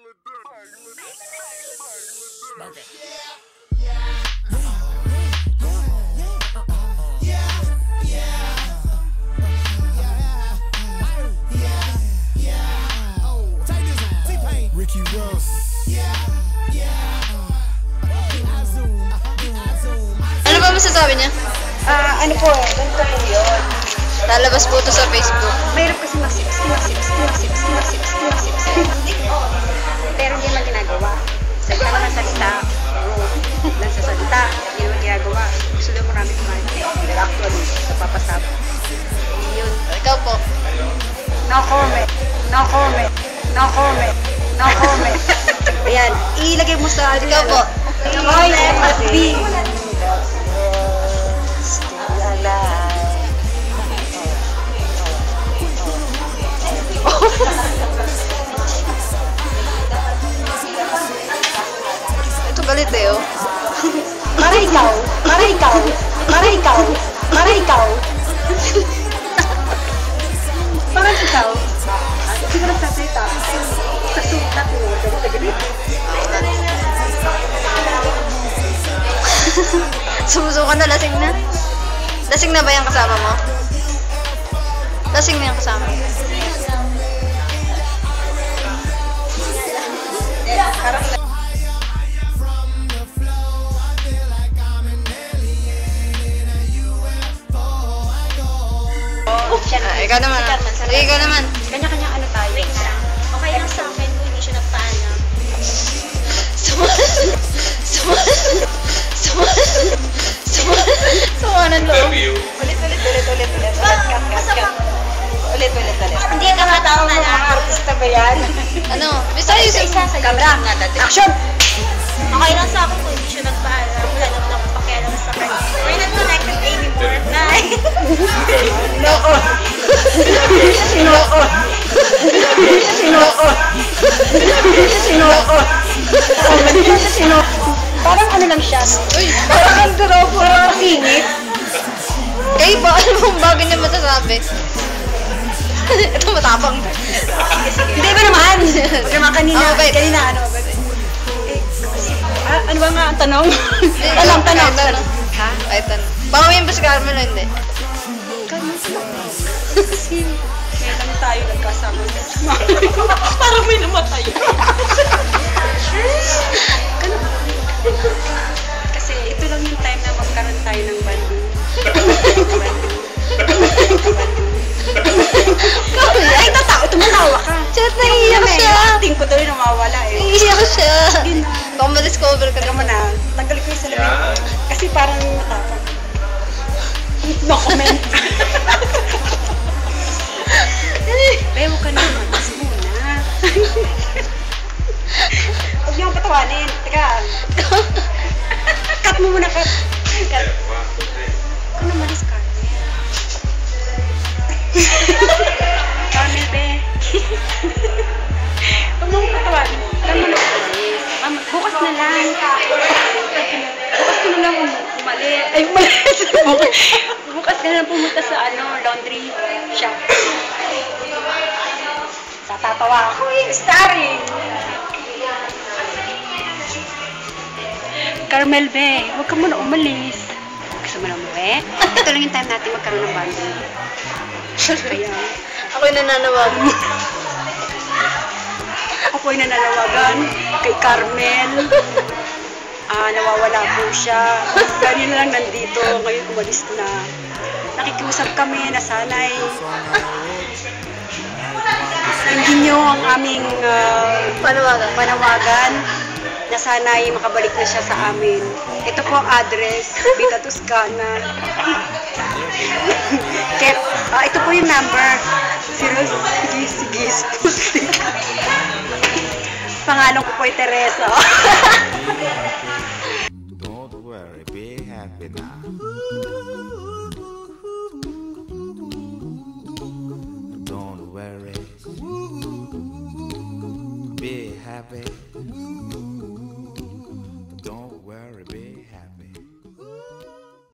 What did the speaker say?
Ricky Ross. Ano ba masasabi niya? Ano po, ganito po yun. Lalabas po ito sa Facebook. Mahirap kasi mag-sips. Pero hindi naman ginagawa. Salita lang ng salita. Lang sa salita, hindi naman ginagawa. Gusto lang marami kumain. Pero actually, napapasap. Yun. Ikaw po. No comment. No comment. No comment. No comment. Ayan, ilagay mo sa... Ikaw po. Joy must be. Still alive. Ito galit eh, oh. Para ikaw. Para ikaw. Para ikaw. Para ikaw. Para ikaw. Siguro sa salita. Sa sulat mo. Galit. Sumusuka na, lasing na. Lasing na ba yung kasama mo? Lasing na yung kasama mo. Ikaw naman. Sige, ikaw naman. Kanya-kanya ano tayo. Okay lang sa akin kung hindi siya nagpaalam. Sumanan loob. Ulit. Ulit. Hindi ka matao na lang. Artista ba yan? Ano? Basta yung Camera. Action! Okay lang sa akin kung hindi siya nagpaalam. Wala naman akong pakialam sa kanya. We're not connected anymore. Bye! Sino? Parang ano lang siya. Uy, Parang singit. kayo ba? Ano bang bago niya masasabi? Ito matapang. Hindi ba naman? Huwag naman kanina. Wait. Kanina ano? Ano ba nga ang tanong? Tanong. Ha? Ay, tanong. Pangawin ba si Carmel o hindi? Kailan tayo nagkasama? Parang may namatay. Kasi ito lang yung time na magkaroon tayo ng banding. Ay, tumatawa ka. Chat, naiiyak siya. Acting ko tuloy nawawala eh. Naiiyak siya. Hindi na. Baka ma-discover ka Teka mo naman. na, tanggal ko yung salamin. Kasi parang matapang. No comment. Bebo ka naman. Mas muna. Huwag niyo akong patawanin. Teka. Cut mo muna, cut. Ako naman is Carmel. Carmel, be. Huwag mo akong patawanin. Alam mo na. Bukas na lang. Bukas ko na lang umalis. Ay, umalis. Bukas ka na lang pumunta sa laundry shop. Tatatawa ako eh, starring. Carmel, be, huwag ka muna umalis. Gusto mo na umuwi? Ito lang yung time natin magkaroon ng banding. Ayan. Ako'y nananawagan. Ako'y nananawagan kay Carmel. Nawawala po siya. Kanina lang nandito, ngayon umalis na. Nakikiusap kami na sana'y hindi nyo ang aming panawagan na sana'y makabalik na siya sa amin. Ito po ang address, Vita Toscana. Ito po yung number, 0 Pangalan ko po ay Teresa.